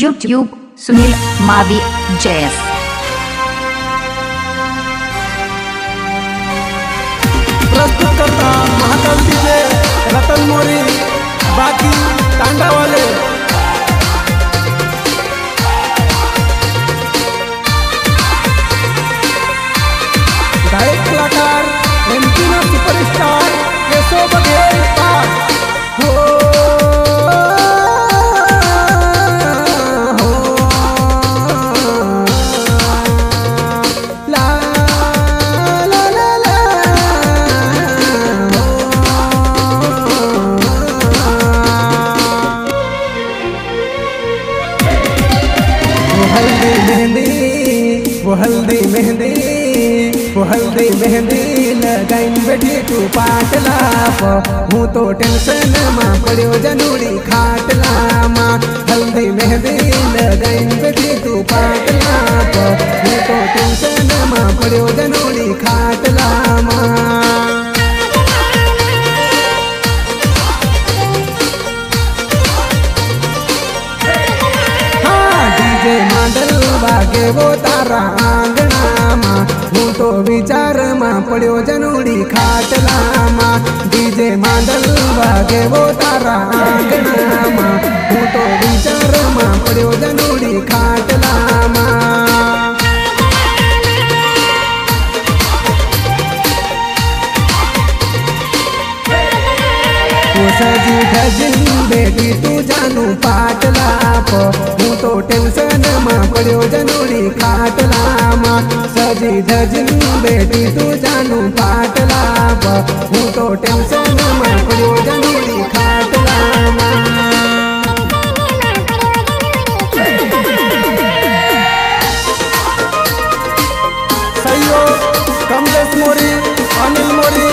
YouTube Sunil Mavi जयस। प्रस्तुत करता Mahakal DJ रतन मोरी बाकी तांडा वाले। गायक कलाकार एमपी ना सुपरस्टार केशव बघेल हो। वो हल्दी मेहंदी लगाइन बैठी तू पाटला हूँ तो टेंशन माँ पड़ो जनूड़ी खाटला माँ। हल्दी मेहंदी लगाइन बैठी तू पाटला हूँ तो टेंशन माँ पड़ो जनूड़ी खाटला माँ। मांडल बागे वो तारा आंगना माँ हूँ तो विचार माँ पड़ो जनूड़ी खाटला माँ। डीजे मांडल बागे वो तारा आंगना माँ हूँ तो विचार माँ पड़ो जनूड़ी खाटला माँ। सजी धजिन बेटी तू जानू पाटला हूँ तो टेंशन माँ पड़ो जनूड़ी खाटला माँ। सजी धजिन बेटी तू जानू पाटला हूँ तो टेंशन माँ पड़ो जनूड़ी खाटला माँ। सहयोग कमलेश मोरी, अनिल मोरी,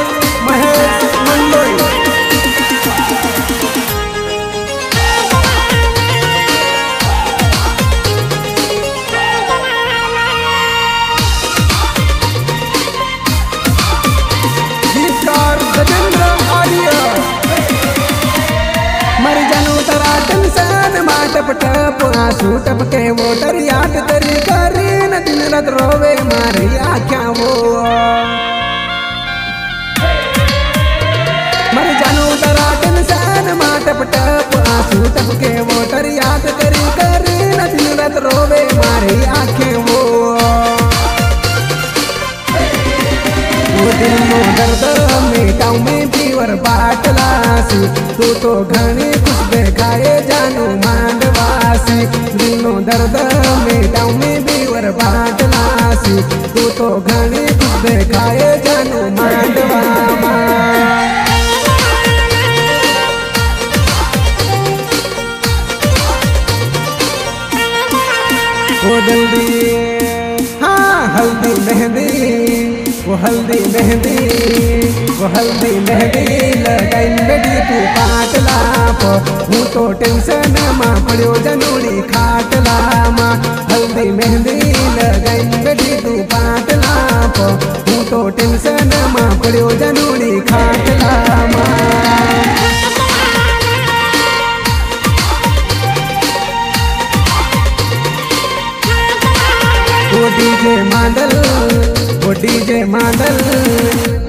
महेश मंडलोई। मर जानू तरा टेंशन माटप टप आंसू टपके वो दरियाट तरी करी न दिन रात रोवे मारी आख्या वो। मर जानू तरा टेंशन माटप टप आंसू टपके वो दरियाट तरी करी न दिन रात रोवे मारी आखे वो। दिल नो दर्द मिटाऊ में पीवर बाटलासी तू तो घनी कुछ देखाए जानू मांडवासी। दिल नो दर्द मिटाऊ में पीवर बाटलासी तू तो घनी कुछ देखाए जानू मांडवा। वो जल्दी हाँ हल्दी मेहंदी वो हल्दी मेहंदी वो हल्दी मेहंदी लगाइन बेटी तू पाटला हूँ तो टेंशन माँ पड़ो जनूड़ी खाटला माँ। हल्दी मेहंदी लगाइन बेटी तू पाटला हूँ तो टेंशन माँ पड़ो जनूड़ी खाटला माँ। वो डीजे मांडल वो डीजे मांडल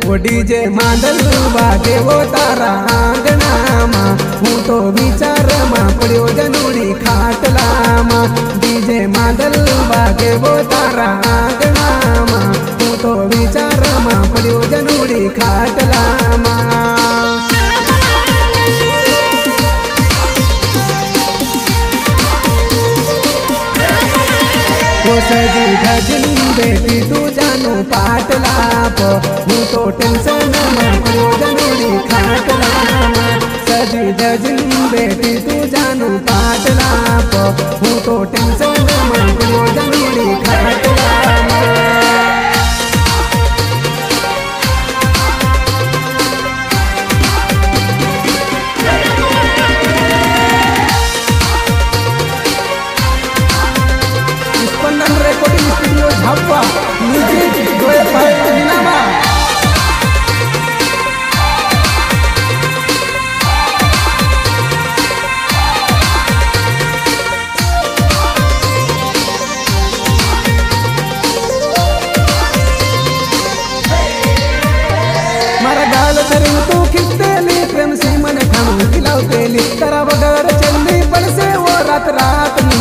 वो डीजे मांडल बागे वो तारा आंगना माँ हूँ तो विचार माँ पड़ो जनूड़ी खाटला माँ। डीजे मांडल बागे वो तारा आंगना माँ हूँ तो विचार माँ पड़ो जनूड़ी खाटला माँ। वो सजी धजिन बेटी तू जानू पाटला हूँ तो टेंशन माँ पड़ो जनूड़ी खाटला माँ। सजी धजिन बेटी तू जानू पाटला हूँ तो टेंशन माँ पड़ो जनूड़ी खाटला माँ। Recording studio Jhapa music Goyal भाई नामा।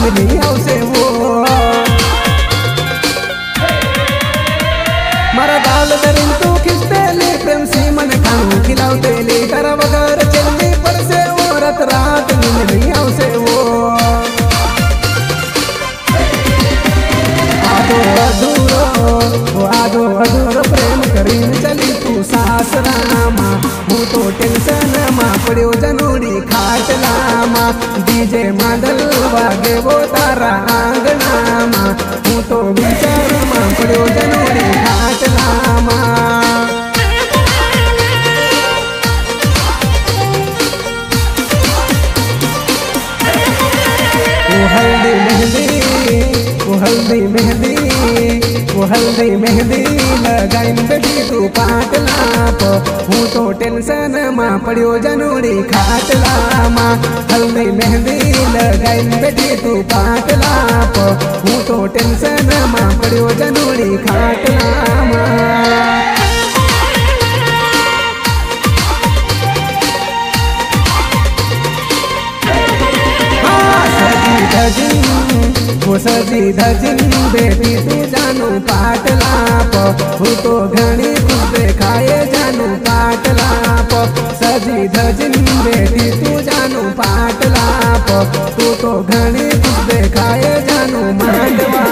मिली आवसे वो मारा दाल दरिन तू खिस्तेली प्रेम सी मन खानू खिलावतेली कर वगर चलनी पर से वो रत रात मिली आवसे वो आदो अधूरो प्रेम करीन चली तू सासरामा हूँ तो टेंशन मा पड़ो जनोड़ी खाटलामा डीजे मादल वागे वो तारा आंगनामा हूँ तो विचार मा पड़ो जनोड़ी खाटलामा हल्दी मेहंदी वो हल्दी मेहंदी लगाइन बेटी तू पाटला पो हूँ तो टेंशन मा पड़ो जनोड़ी खाटला मा हल्दी मेहंदी लगाइन बेटी तू पाटला पो हूँ तो टेंशन मा पड़ो जनोड़ी खाटला मा वो सजी धजिन बेटी तू जानू पाटला पो तो घनी कुछ देखाए जानू पाटला पो सजी धजिन बेटी तू जानू पाटला पो तू तो घनी कुछ देखाए जानू मांडवा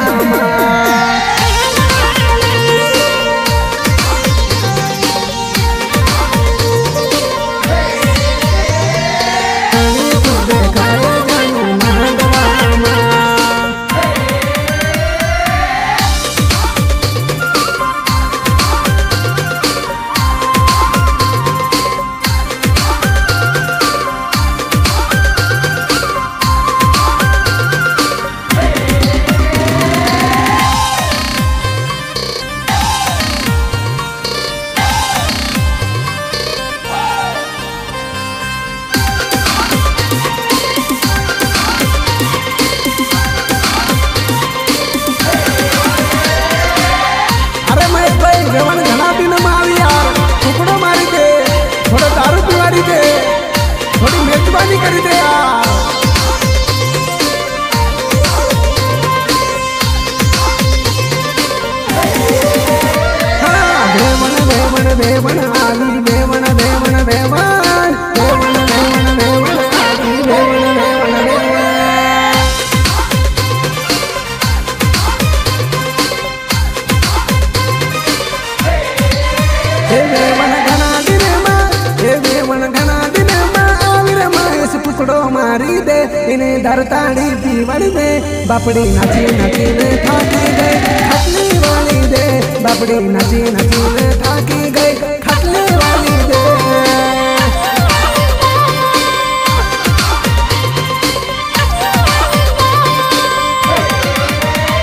मेजबानी कर दे बेवन बेवन बेवन आली Bevan Bevan Bevan Bevan Bevan Bevan आली बेवन बेवन बेवन घना दिन मां बेवन घना दिन टुकड़ो मारी दे इन्हें धरताड़ी पीवड़ में बापड़ी नाची नाची ने थाकी गई खटली वाली दे बापड़ी नाची नाची ने थाकी गई खटली वाली दे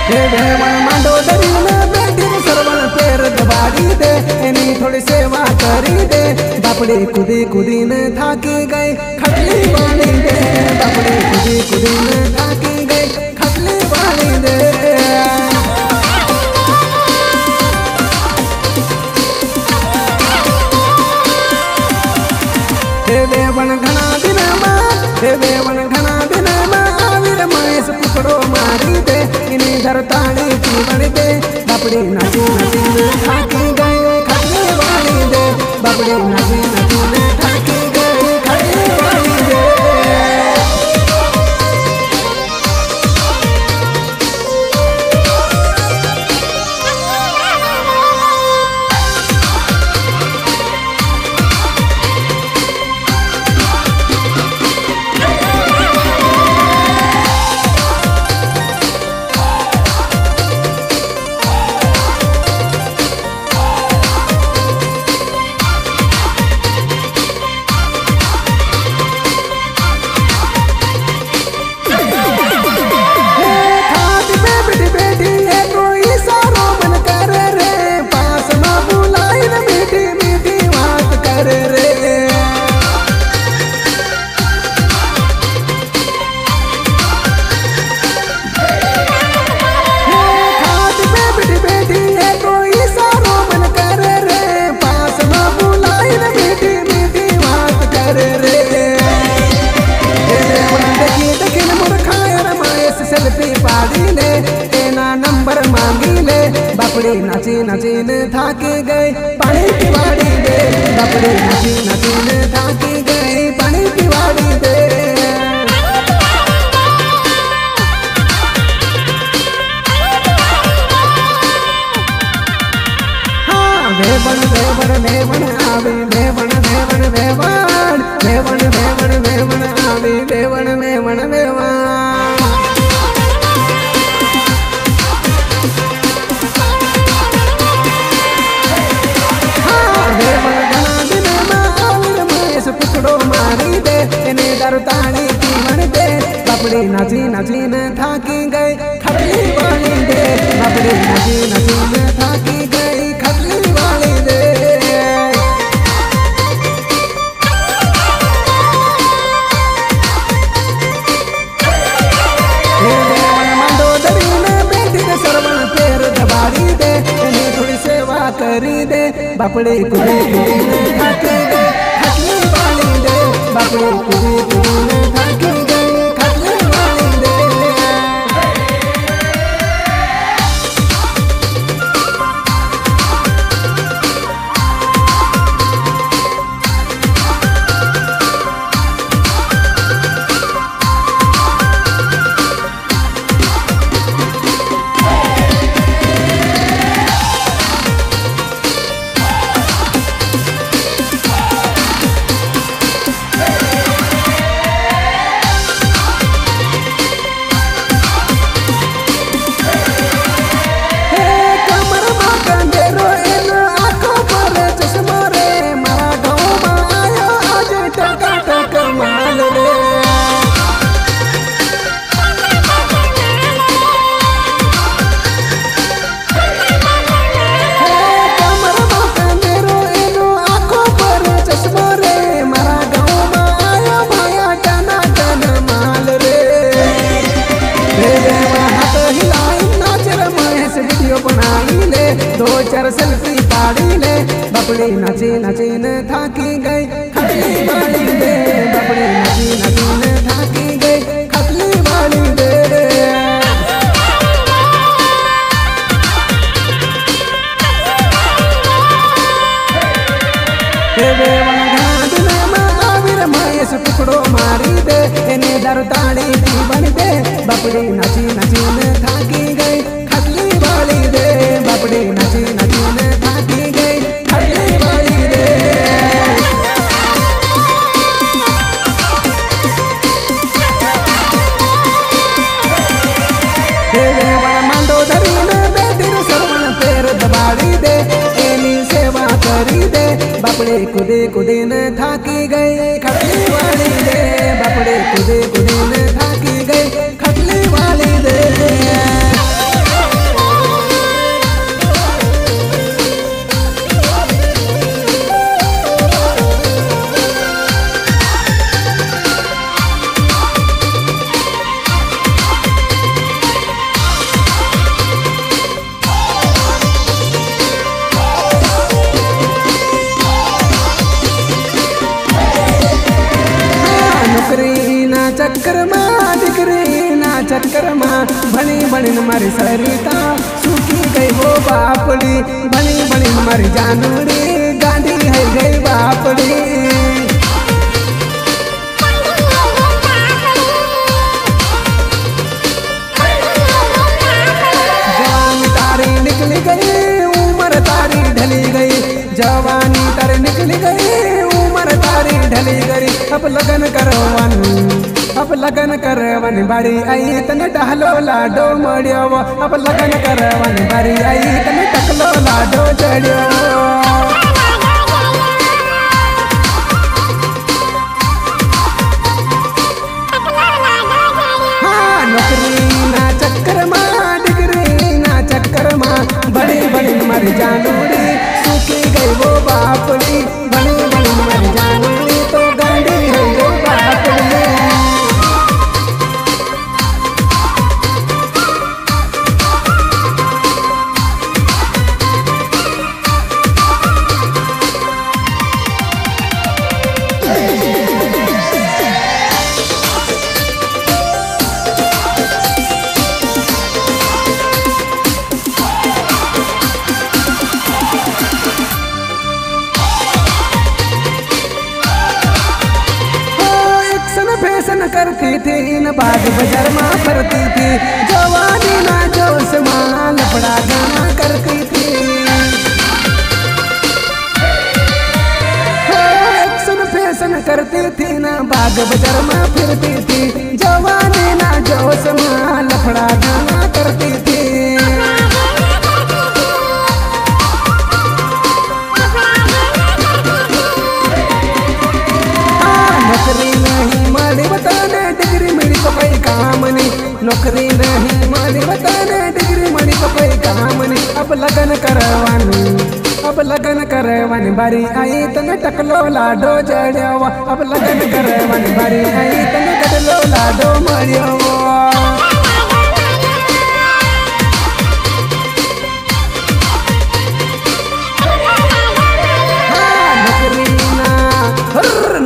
मांडो दरी में बैठी सरवन पैर दबाड़ी दे इन्हीं थोड़ी सेवा करी दे बापड़ी कुदी कुदी ने थाकी गई खटली वाली दे बापड़ी कुदी कुदी ने थाकी गई खटली वाली दे बेवन घना दिन मां आविर माइस टुकड़ो मारी दे इन्हीं धरताड़ी पीवड़ दे बापड़ी नाची नाची ने थाकी गई खटली वाली दे बापड़ी नाची नाची ने थाकी गई खटली वाली दे सेल्फी पाड़ी ले, तेना नंबर मांगी ले। बापड़ी नाची नाचीन थाकी गई पानी पिवाड़ी दे, बापड़ी नाची नाचीन थाकी गई पानी पिवाड़ी दे। वेवण वेवण वेवण आवे, वेवण वेवण वेवण, वेवण वेवण वेवण आवे, वेवण वेवण वेवण। हाँ वेवण घना दिन में आवे महेश पुछड़ो मारी दे, इने दरताड़ी पीवण दे। बापड़ी नाची नाची न थाकी गई खटली वाली दे, बापड़ी नाची नाची न थाकी गई खटली वाली दे। सरवण पैर दबाड़ी दे, इन्हें थोड़ी सेवा करी दे। बापड़ी कुड़ी कुड़ी ने थाकी गई खटली वाली दे, बापड़ी कुड़ी कुड़ी ने थाकी गई खटली वाली दे। दो चार सेल्फी पाड़ी ले, बापड़ी नाची नाची न थाकी गई खटली वाली दे, बापड़ी नाची नाची न थाकी गई खटली वाली दे। महेश पुछड़ो मारी दे, इन्हें दरताड़ी पीवण दे। बापड़ी नाची नाची न थाकी गई खटली वाली दे, बापड़ी नाची नाची न थाकी गई खटली वाली दे। मंडोदरी में बेटी सरवण पैर दबाड़ी दे, एनी सेवा करी दे। बापड़ी कुदी कुदी न थाकी गई खटली वाली दे, बापड़ी कुदी कुदी न थाकी गई खटली वाली दे। चक्कर माँ डिग्री ना चक्कर माँ, बनी बनी मारी सरिता सूखी गई वो बापड़ी, बनी बनी मारी जानूरी गांधी है गई बापड़ी। जवानी तारी निकली गई उम्र तारी ढली गई, जवानी तारी निकली गई उम्र तारी ढली गई। अब लगन करवन, अब लगन करवन बारी आई तने टहलो लाडो मड़ियो, अब लगन करवन बारी आई तने टकलो लाडो चढ़ियो। हाँ नौकरी ना चक्कर माँ डिग्री ना चक्कर माँ, बड़ी बड़ी मर जानूरी सूखी गई वो बापड़ी, बड़ी बड़ी मर जानूरी तो गांडी है वो बापड़ी। करती थी न बाग बाजार में फरती थी, जवानी ना जोश में लफड़ा गाना करती थी। एक्शन फैशन करती थी न बाग बाजार में फिरती थी, जवानी ना जोश में लफड़ा गाना करती थी। नौकरी नहीं माली बताने डिग्री मिली तो कोई काम नहीं, नौकरी नहीं माली बताने डिग्री मिली तो कोई काम नहीं। अब लगन करवानी बारी आई तने टकलो लाडो जड़ियावा, अब लगन करवानी बारी आई तने गडलो लाडो मरियावा।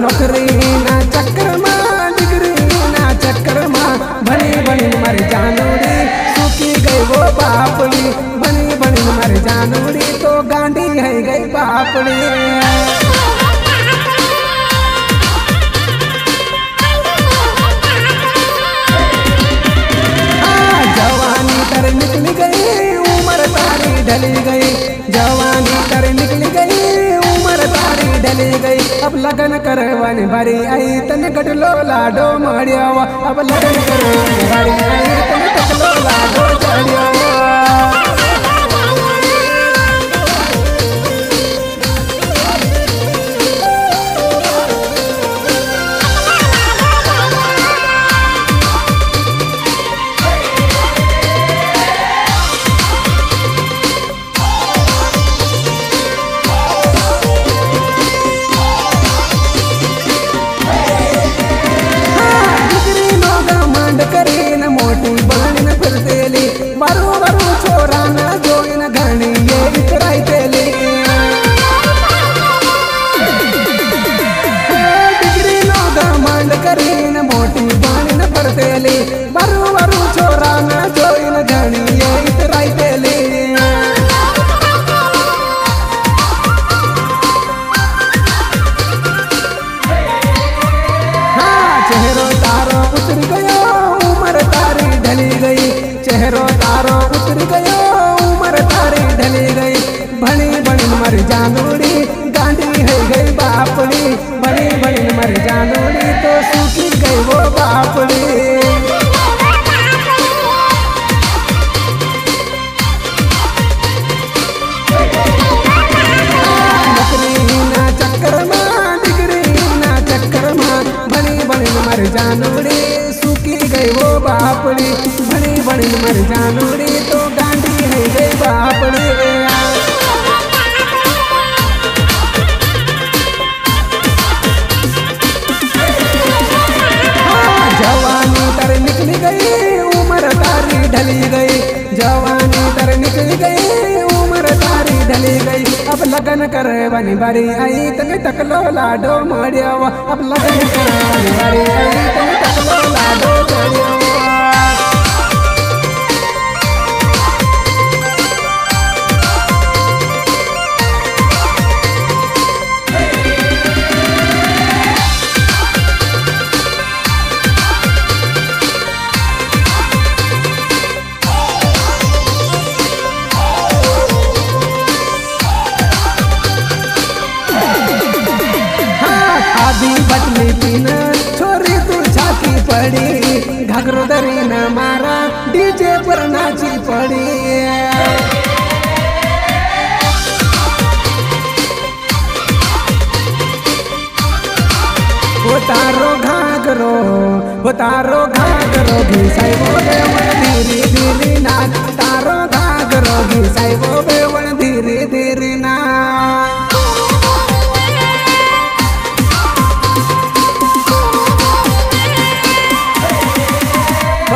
नौकरी ना चक्कर में डिग्री ना चक्कर में बनी बनी मर जानूरी सूखी गई वो बापड़ी, बनी बनी मर जानूरी तो गांडी है गई बापड़ी। जवानी कर निकल गई उम्र तारी ढली गई, जवानी कर निकल गई उम्र तारी ढली गई। अब लगन करवानी बारी आई तने गडलो लाडो मरियावा, अब लगन करवानी बारी आई तने गडलो लाडो चढ़ियावा। चेहरो तारो उतर गयो उम्र तारी ढली गई, चेहरो तारो उतर गयो उम्र तारी ढली गई। भणी बनी मर जानूरी गांडी है गई बापड़ी, भणी बनी मर जानूरी तो सूखी गई वो बापड़ी। मर जानूरी सूखी गई वो बापड़ी, बड़ी बड़ी मर जानूरी तो गांडी है गई बापड़ी। जवानी तर निकल गई उम्र तारी ढली गई, जवानी तर निकल गई उम्र तारी ढली गई। अब लगन करवानी बारी आई तने टकलो लाडो मरियावा, अब लगन करवानी बारी आई तने टकलो लाडो चढ़ियावा। बटली पीन छोरी तू झाकी पड़ी, घाघरो दरी न मारा डीजे पर नाची पड़ी। वो तारो घाघरो घिसाई वो बेवण धीरे धीरे नाच, तारो घाघरो घिसाई वो बेवण धीरे धीरे नाच।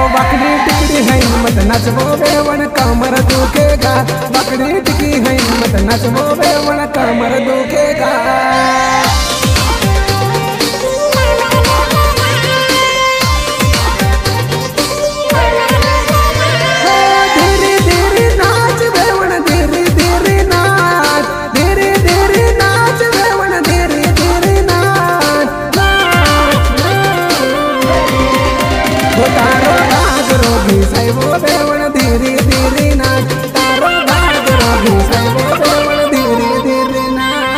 बकरी टिकड़ी है मत नचबो बेवन कमर दुखेगा, बकरी टिकी है मत नचबो बेवन कमर दुखेगा। धीरे धीरे नाच बेवन धीरे धीरे नाच, धीरे धीरे नाच बेवन धीरे धीरे नाच। घिसाइबो बेवण धीरे धीरे नाच तारो घाघरो घिसाइबो बेवण धीरे धीरे नाच।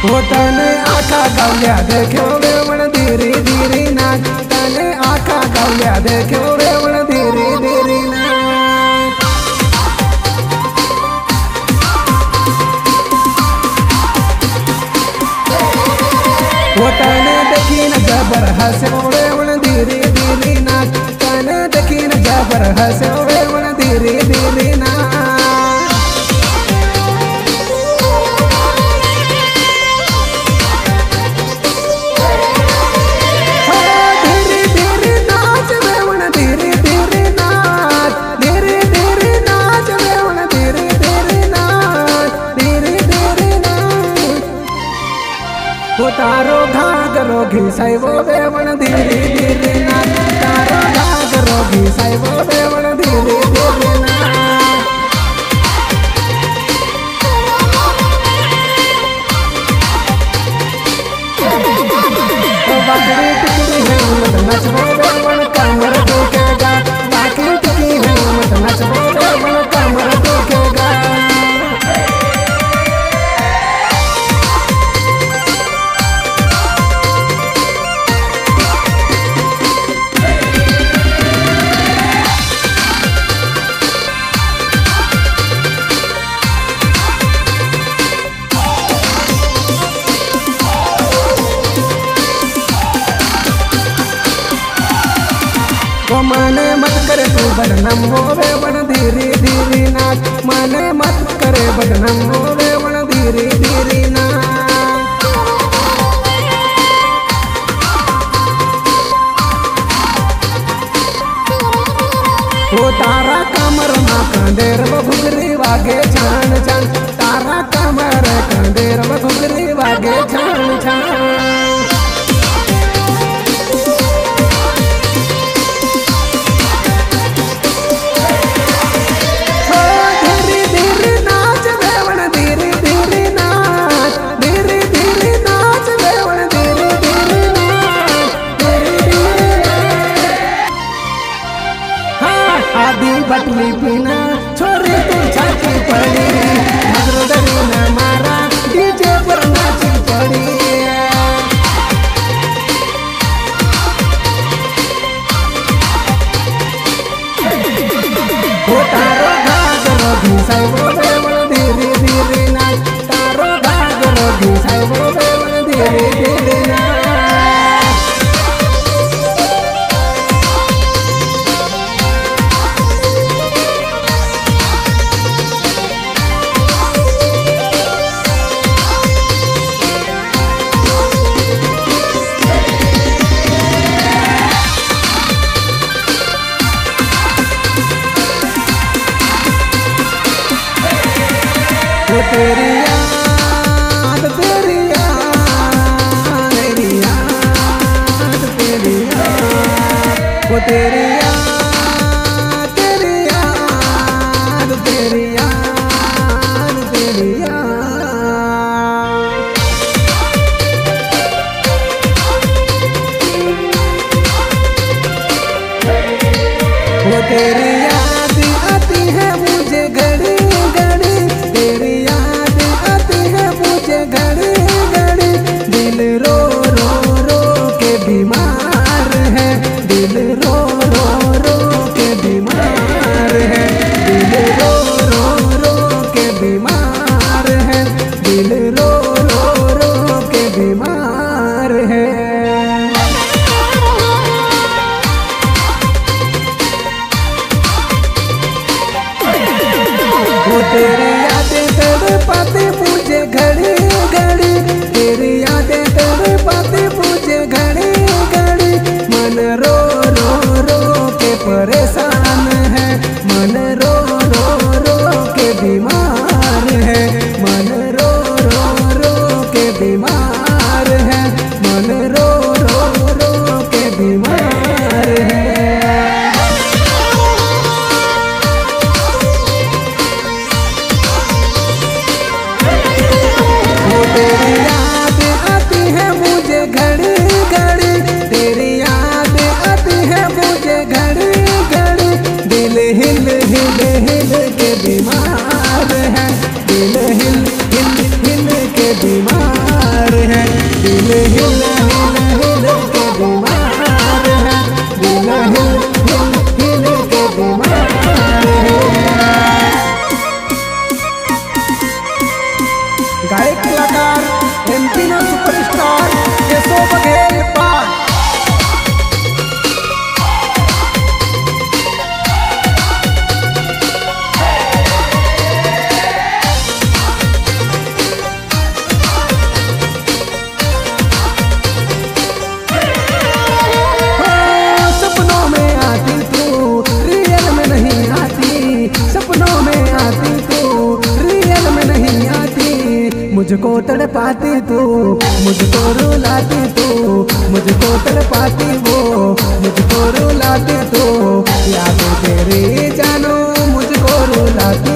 वो तने आखा गावल्या देखो बेवण धीरे धीरे नाच तने आखा गावल्या देखो बेवण धीरे धीरे नाच। वो तने देखी न जबर हंसो बेवण धीरे धीरे नाच तने देखी न जबर हंसो बेवण धीरे धीरे नाच। तारो घाघरो घिसाइबो बेवण धीरे धीरे नाच तारो घाघरो घिसाइबो बेवण धीरे धीरे नाच। बाकड़ी टिकड़ी है मत नचबो बेवण कमर दुखेगा बाकड़ी टिकड़ी है मत नचबो बेवण कमर दुखेगा। माने मत करे तू बदनाम हो बेवण धीरे धीरे नाच माने मत करे बदनाम हो बेवण धीरे धीरे नाच। वो तारा कमर मा कंदेर घुगरी वागे छान छान तारा कमर कंदेर घुगरी वागे छान छान। बटली पीना छोरी तू छाती पड़ी मगरो दरीना मारा डीजे पर नाची पड़ी। वो तारो घाघरो घिसाइबो बेवण धीरे धीरे नाच तारो घाघरो घिसाइबो बेवण धीरे धीरे नाच। तेरी याद तेरी याद तेरी याद तेरी याद वो तेरी याद तेरी याद तेरी याद तेरी याद। वो तेरी याद आती है मुझे घड़ी घड़ी तेरी याद आती है मुझे घड़ी घड़ी दिल रो रो रो के बीमार है दिल रो रो रो के बीमार है दिल रो रो रो के बीमार है दिल रो रो रो के बीमार है। वो तेरी यादें तड़पाती मुझे घड़ी घड़ी बीमार है, मन रो रो रो के बीमार है। वो तेरी याद आती है मुझे घड़ी घड़ी, तेरी याद आती है मुझे घड़ी घड़ी, दिल हिल हिल हिल के बीमार है, दिल हिल हिल हिल के बीमार है, दिल हिल हिल हिल के बीमार है, दिल हिल हिल हिल के बीमार है। गायक कलाकार एमपी ना सुपरस्टार केशव बघेल पाठ। सपनों में आती तू रियल में नहीं आती, सपनों में आती तू रियल में नहीं आती, मुझको तड़पाती तू, मुझको रुलाती तू, मुझको तड़पाती वो, मुझको रुलाती तू, याद तेरी जानो मुझको रुलाती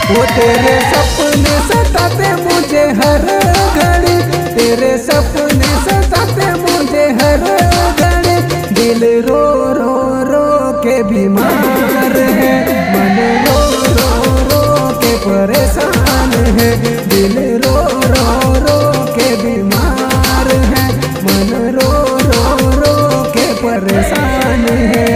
वो तेरे सपने सताते मुझे हर घड़ी, तेरे सपने सताते मुझे हर घड़ी, दिल रो रो रो के बीमार है, मन रो रो रो के परेशान है, दिल रो रो रो के बीमार है, मन रो रो रो के परेशान है।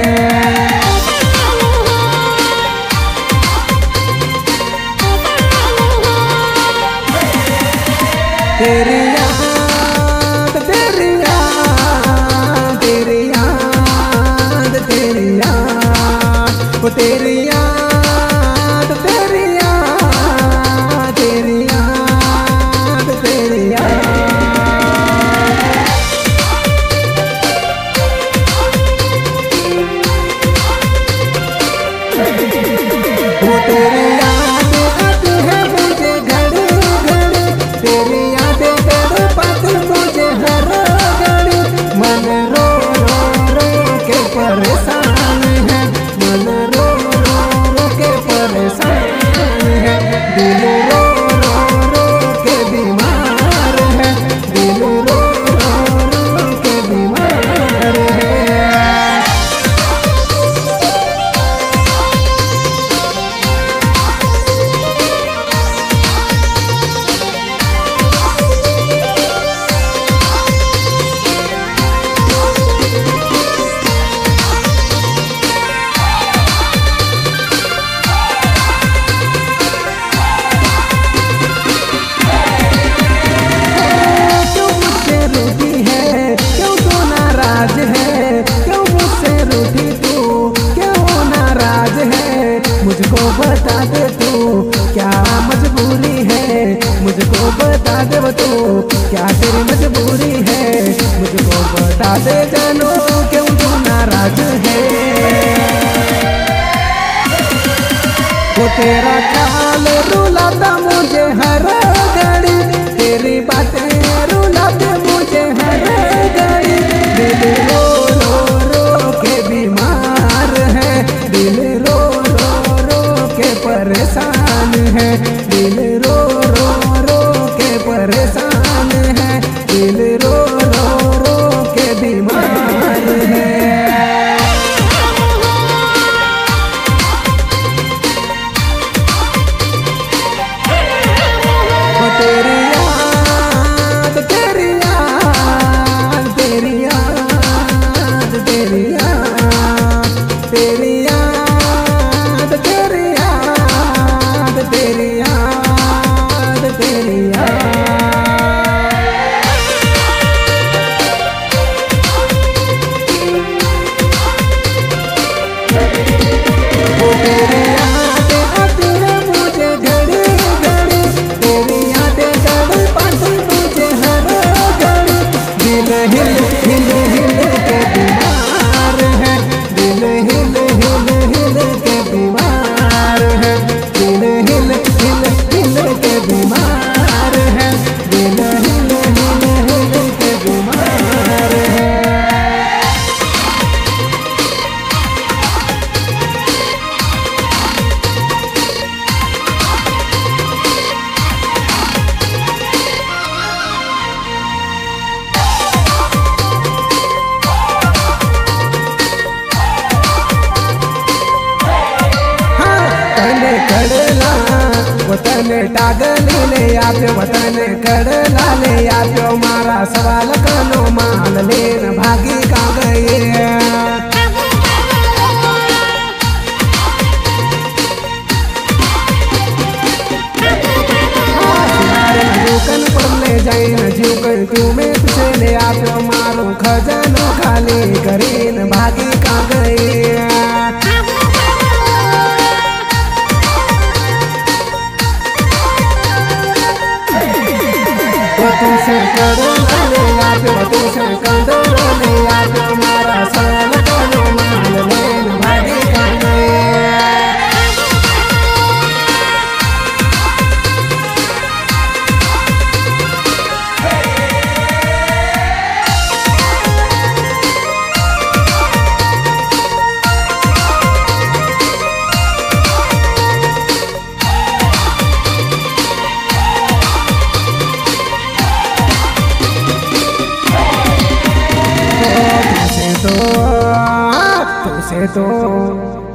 तेरी याद तेरी याद तेरी याद तेरी याद वो तेरी याद तेरी याद तेरी याद तेरी याद वो तेरी याद आती है मुझे घड़ी घड़ी, तेरी यादें तड़पाती मुझे हर घड़ी, मन रो रो रो के परेशान है, मन रो रो रो के परेशान है, दिल रो रो रो के बीमार है, दिल रो रो रो के बीमार है। मुझको बता दे तू क्या मजबूरी है, मुझको बता दे वो तू क्या तेरी मजबूरी है, मुझको बता दे जानो क्यों तू नाराज है। वो तेरा ख्याल रुलाता मुझे हर घड़ी, तेरी बातें रुलाते मुझे हर घड़ी, दिल रो रो रो के बीमार है, दिल रो परेशान है, दिल रो रो रो के परेशान है, दिल रो रो रो के बीमार है। तेरी याद तेरी याद तेरी याद तेरी याद तेरी याद तेरी याद तेरी याद वतन टागली ले आप्यो वतन कड़ला ले आप्यो मारा सवाल कनो माल लेन भागी का गए कन पड़ले जाए न जीव कर तू में तुझे ले आप्यो मारो खजानो खाली करीन भागी का गए तुझसे कड़ला ले आप्यो तुझसे कंदरो ले आप्यो मारा सवाल कनो माल लेन भागी का गए तो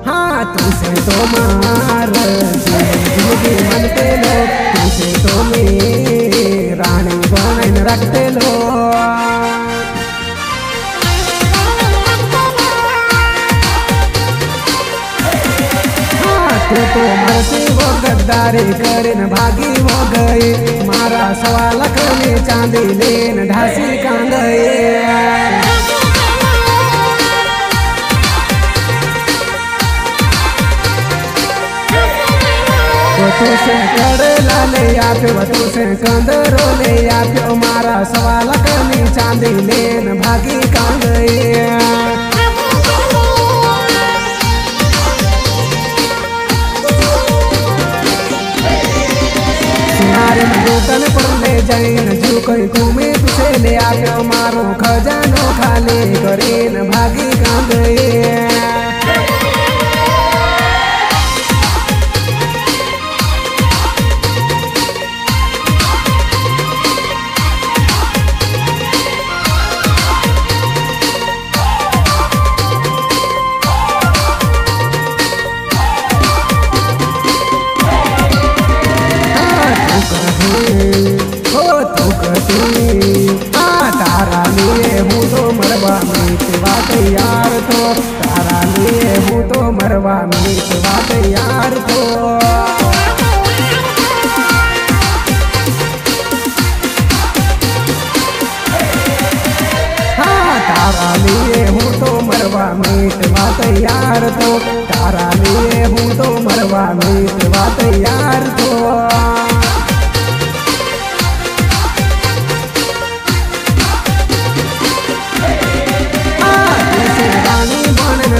हाँ तुझसे तो मार जिंदगी मनते लो तुझसे तो मैं रानी बन रखते लो हाँ तू तो मरसी वो गद्दारी करे न भागी हो गई मारा सवाल करने चांदी लेन ढासी का गए तुझसे कड़ला ले आप्यो तुझसे कंदरो ले आप्यो मारा सवाल करनी चांदी लेन भागी का गए सुनारे दुकान पर ले जाए न जू कहीं तुम्हें तुझे ले आप्यो मारो खजानो खाली करीन भागी का गए तारा लिए हूँ तो मरवा मीतवा तैयार तो तारा लिए हूँ तो मरवा मीतवा तैयार तो हाँ तारा लिए हूँ तो मरवा मीतवा तैयार तो तारा लिए हूँ तो मरवा मीतवा तैयार तो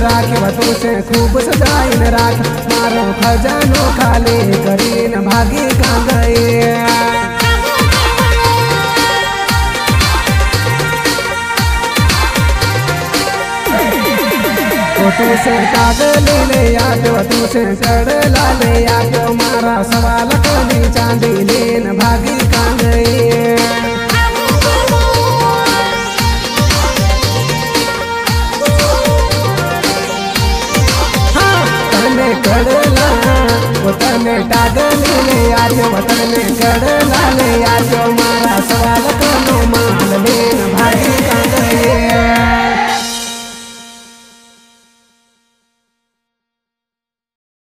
राखे तुझसे खूब सजाइन राख मारो खजानो खाली करीन भागी का गए तुझसे कागली ले आप्यो तुझसे कड़ला ले आप्यो मारा सवाल करनी चांदी लेन भागी का गए कड़ला वतन टागली ले आप्यो वतन कड़